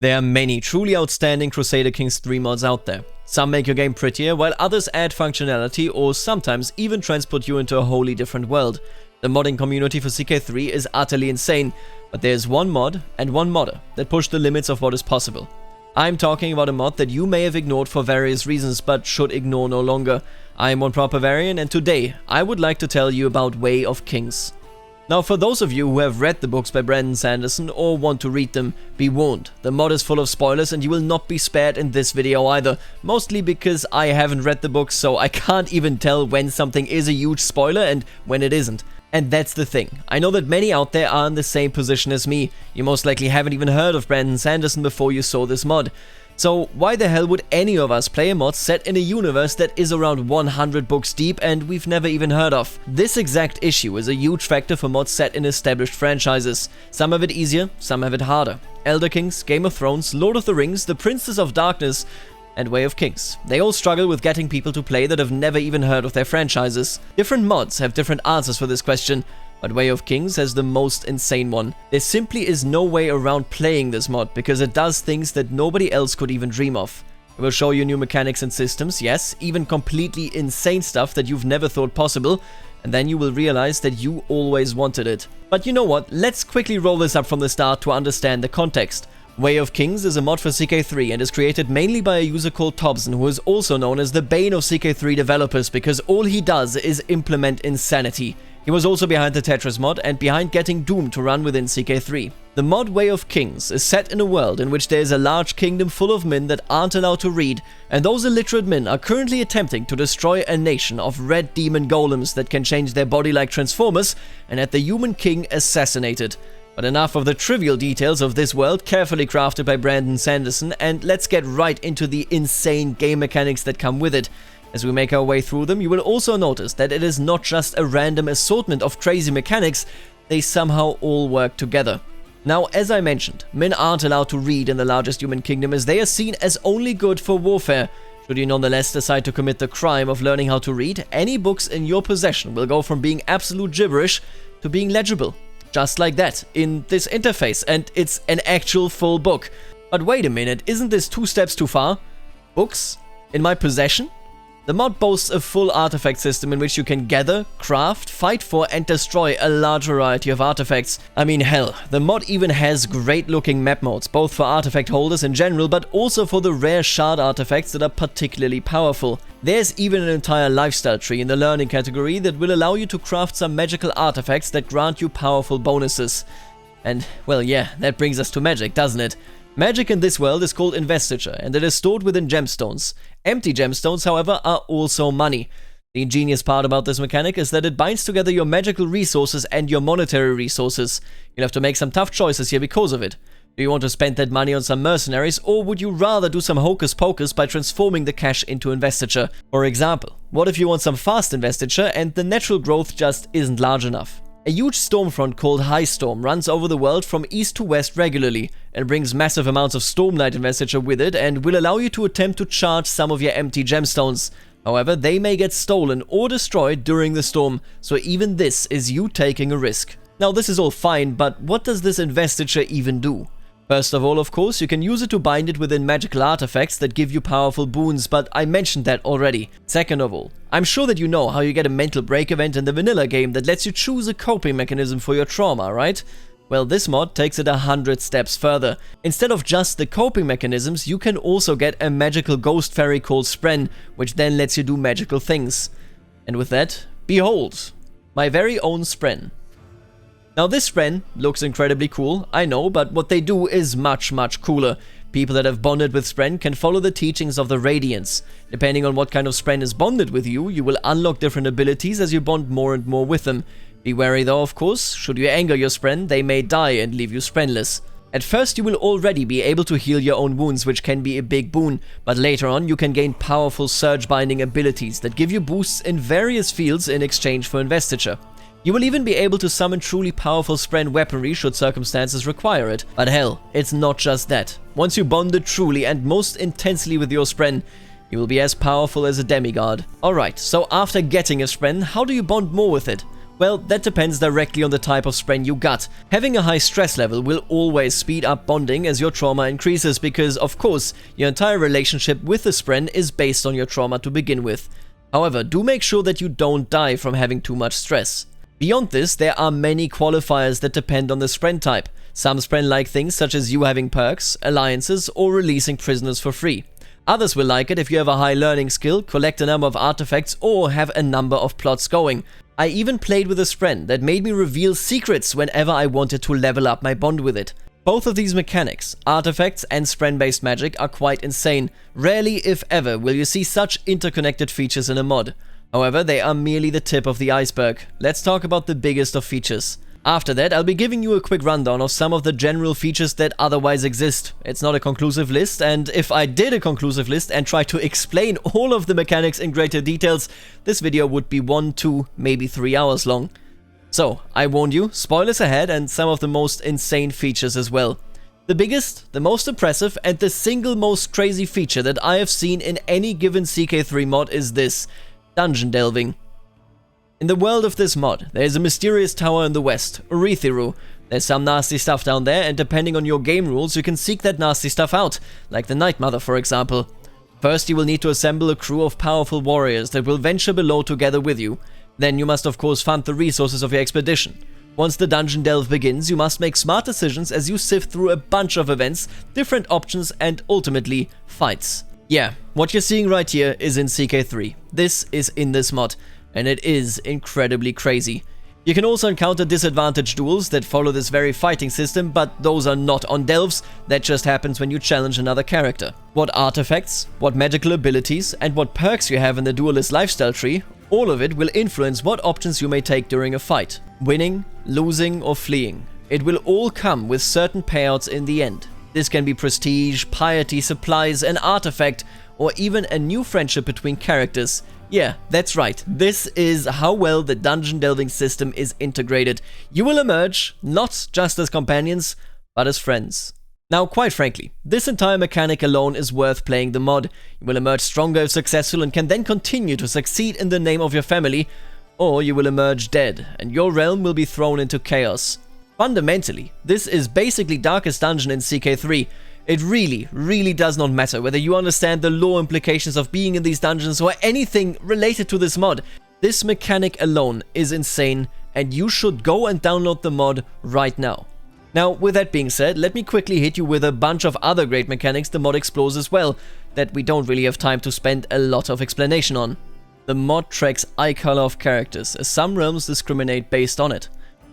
There are many truly outstanding Crusader Kings 3 mods out there. Some make your game prettier, while others add functionality or sometimes even transport you into a wholly different world. The modding community for CK3 is utterly insane, but there's one mod and one modder that push the limits of what is possible. I'm talking about a mod that you may have ignored for various reasons but should ignore no longer. I'm OneProperVarian, and today I would like to tell you about Way of Kings. Now, for those of you who have read the books by Brandon Sanderson or want to read them, be warned, the mod is full of spoilers and you will not be spared in this video either, mostly because I haven't read the books, so I can't even tell when something is a huge spoiler and when it isn't. And that's the thing. I know that many out there are in the same position as me. You most likely haven't even heard of Brandon Sanderson before you saw this mod. So why the hell would any of us play a mod set in a universe that is around 100 books deep and we've never even heard of? This exact issue is a huge factor for mods set in established franchises. Some have it easier, some have it harder. Elder Kings, Game of Thrones, Lord of the Rings, The Princess of Darkness, and Way of Kings. They all struggle with getting people to play that have never even heard of their franchises. Different mods have different answers for this question, but Way of Kings has the most insane one. There simply is no way around playing this mod because it does things that nobody else could even dream of. It will show you new mechanics and systems, yes, even completely insane stuff that you've never thought possible, and then you will realize that you always wanted it. But you know what, let's quickly roll this up from the start to understand the context. Way of Kings is a mod for CK3 and is created mainly by a user called Tobson, who is also known as the bane of CK3 developers because all he does is implement insanity. He was also behind the Tetris mod and behind getting Doom to run within CK3. The mod Way of Kings is set in a world in which there is a large kingdom full of men that aren't allowed to read, and those illiterate men are currently attempting to destroy a nation of red demon golems that can change their body like Transformers and had the human king assassinated. But enough of the trivial details of this world carefully crafted by Brandon Sanderson, and let's get right into the insane game mechanics that come with it. As we make our way through them, you will also notice that it is not just a random assortment of crazy mechanics, they somehow all work together. Now, as I mentioned, men aren't allowed to read in the largest human kingdom as they are seen as only good for warfare. Should you nonetheless decide to commit the crime of learning how to read, any books in your possession will go from being absolute gibberish to being legible. Just like that, in this interface, and it's an actual full book. But wait a minute, isn't this 2 steps too far? Books? In my possession? The mod boasts a full artifact system in which you can gather, craft, fight for and destroy a large variety of artifacts. I mean, hell, the mod even has great looking map modes, both for artifact holders in general, but also for the rare shard artifacts that are particularly powerful. There's even an entire lifestyle tree in the learning category that will allow you to craft some magical artifacts that grant you powerful bonuses. And, well, yeah, that brings us to magic, doesn't it? Magic in this world is called investiture, and it is stored within gemstones. Empty gemstones, however, are also money. The ingenious part about this mechanic is that it binds together your magical resources and your monetary resources. You'll have to make some tough choices here because of it. Do you want to spend that money on some mercenaries, or would you rather do some hocus pocus by transforming the cash into investiture? For example, what if you want some fast investiture and the natural growth just isn't large enough? A huge storm front called High Storm runs over the world from east to west regularly and brings massive amounts of Stormlight investiture with it and will allow you to attempt to charge some of your empty gemstones. However, they may get stolen or destroyed during the storm, so even this is you taking a risk. Now, this is all fine, but what does this investiture even do? First of all, of course, you can use it to bind it within magical artifacts that give you powerful boons, but I mentioned that already. Second of all, I'm sure that you know how you get a mental break event in the vanilla game that lets you choose a coping mechanism for your trauma, right? Well, this mod takes it 100 steps further. Instead of just the coping mechanisms, you can also get a magical ghost fairy called Spren, which then lets you do magical things. And with that, behold, my very own Spren. Now, this Spren looks incredibly cool, I know, but what they do is much cooler. People that have bonded with Spren can follow the teachings of the Radiants. Depending on what kind of Spren is bonded with you, you will unlock different abilities as you bond more and more with them. Be wary though, of course, should you anger your Spren, they may die and leave you Sprenless. At first, you will already be able to heal your own wounds, which can be a big boon, but later on you can gain powerful surge binding abilities that give you boosts in various fields in exchange for investiture. You will even be able to summon truly powerful Spren weaponry should circumstances require it. But hell, it's not just that. Once you bonded truly and most intensely with your Spren, you will be as powerful as a demigod. Alright, so after getting a Spren, how do you bond more with it? Well, that depends directly on the type of Spren you got. Having a high stress level will always speed up bonding as your trauma increases because, of course, your entire relationship with the Spren is based on your trauma to begin with. However, do make sure that you don't die from having too much stress. Beyond this, there are many qualifiers that depend on the Spren type. Some Spren like things such as you having perks, alliances, or releasing prisoners for free. Others will like it if you have a high learning skill, collect a number of artifacts, or have a number of plots going. I even played with a Spren that made me reveal secrets whenever I wanted to level up my bond with it. Both of these mechanics, artifacts and Spren-based magic, are quite insane. Rarely, if ever, will you see such interconnected features in a mod. However, they are merely the tip of the iceberg. Let's talk about the biggest of features. After that, I'll be giving you a quick rundown of some of the general features that otherwise exist. It's not a conclusive list, and if I did a conclusive list and tried to explain all of the mechanics in greater details, this video would be 1, 2, maybe 3 hours long. So, I warned you, spoilers ahead and some of the most insane features as well. The biggest, the most impressive, and the single most crazy feature that I have seen in any given CK3 mod is this: dungeon delving. In the world of this mod, there is a mysterious tower in the west, Urithiru. There's some nasty stuff down there, and depending on your game rules, you can seek that nasty stuff out, like the Night Mother for example. First, you will need to assemble a crew of powerful warriors that will venture below together with you. Then you must of course fund the resources of your expedition. Once the dungeon delve begins, you must make smart decisions as you sift through a bunch of events, different options, and ultimately, fights. Yeah, what you're seeing right here is in CK3. This is in this mod. And it is incredibly crazy. You can also encounter disadvantaged duels that follow this very fighting system, but those are not on delves, that just happens when you challenge another character. What artifacts, what magical abilities, and what perks you have in the duelist lifestyle tree, all of it will influence what options you may take during a fight. Winning, losing, or fleeing. It will all come with certain payouts in the end. This can be prestige, piety, supplies, an artifact, or even a new friendship between characters. Yeah, that's right, this is how well the dungeon delving system is integrated. You will emerge, not just as companions, but as friends. Now, quite frankly, this entire mechanic alone is worth playing the mod. You will emerge stronger if successful and can then continue to succeed in the name of your family, or you will emerge dead, and your realm will be thrown into chaos. Fundamentally, this is basically Darkest Dungeon in CK3. It really does not matter whether you understand the lore implications of being in these dungeons or anything related to this mod. This mechanic alone is insane, and you should go and download the mod right now. Now, with that being said, let me quickly hit you with a bunch of other great mechanics the mod explores as well, that we don't really have time to spend a lot of explanation on. The mod tracks eye color of characters, as some realms discriminate based on it.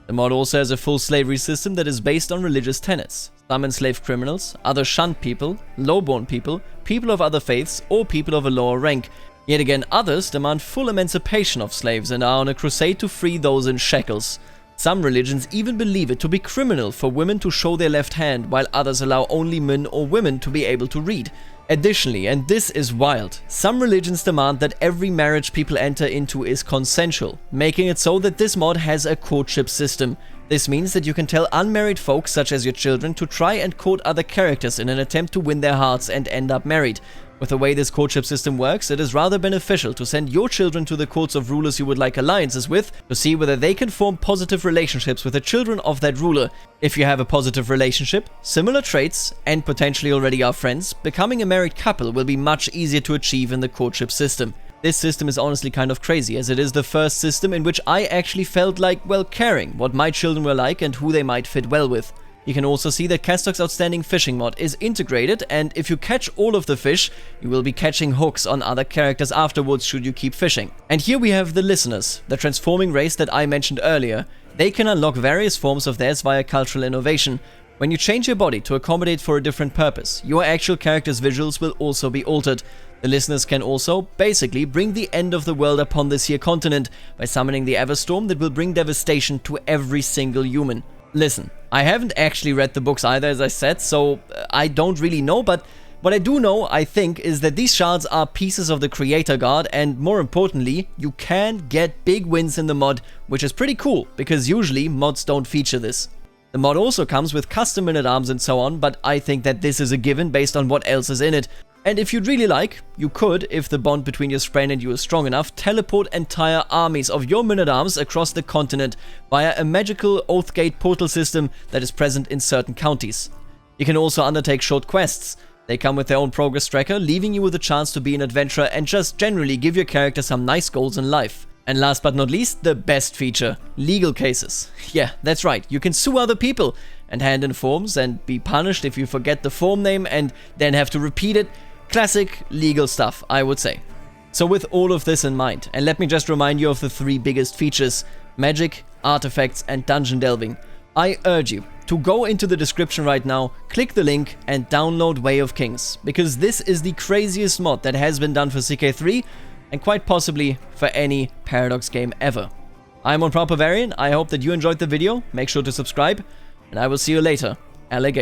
The mod also has a full slavery system that is based on religious tenets. Some enslave criminals, other shunned people, low-born people, people of other faiths, or people of a lower rank. Yet again, others demand full emancipation of slaves and are on a crusade to free those in shackles. Some religions even believe it to be criminal for women to show their left hand, while others allow only men or women to be able to read. Additionally, and this is wild, some religions demand that every marriage people enter into is consensual, making it so that this mod has a courtship system. This means that you can tell unmarried folks, such as your children, to try and court other characters in an attempt to win their hearts and end up married. With the way this courtship system works, it is rather beneficial to send your children to the courts of rulers you would like alliances with to see whether they can form positive relationships with the children of that ruler. If you have a positive relationship, similar traits, and potentially already are friends, becoming a married couple will be much easier to achieve in the courtship system. This system is honestly kind of crazy, as it is the first system in which I actually felt like, well, caring what my children were like and who they might fit well with. You can also see that Castok's outstanding fishing mod is integrated, and if you catch all of the fish, you will be catching hooks on other characters afterwards should you keep fishing. And here we have the listeners, the transforming race that I mentioned earlier. They can unlock various forms of theirs via cultural innovation. When you change your body to accommodate for a different purpose, your actual character's visuals will also be altered. The listeners can also, basically, bring the end of the world upon this here continent by summoning the Everstorm that will bring devastation to every single human. Listen, I haven't actually read the books either, as I said, so I don't really know, but what I do know, I think, is that these shards are pieces of the Creator God, and more importantly, you can get big wins in the mod, which is pretty cool, because usually mods don't feature this. The mod also comes with custom men-at-arms and so on, but I think that this is a given based on what else is in it. And if you'd really like, you could, if the bond between your Spren and you is strong enough, teleport entire armies of your men-at-arms across the continent via a magical Oathgate portal system that is present in certain counties. You can also undertake short quests. They come with their own progress tracker, leaving you with a chance to be an adventurer and just generally give your character some nice goals in life. And last but not least, the best feature, legal cases. Yeah, that's right, you can sue other people and hand in forms and be punished if you forget the form name and then have to repeat it. Classic legal stuff, I would say. So with all of this in mind, and let me just remind you of the 3 biggest features: magic, artifacts and dungeon delving, I urge you to go into the description right now, click the link and download Way of Kings, because this is the craziest mod that has been done for CK3 and quite possibly for any Paradox game ever. I'm on Bavarian, I hope that you enjoyed the video, make sure to subscribe, and I will see you later, alligator.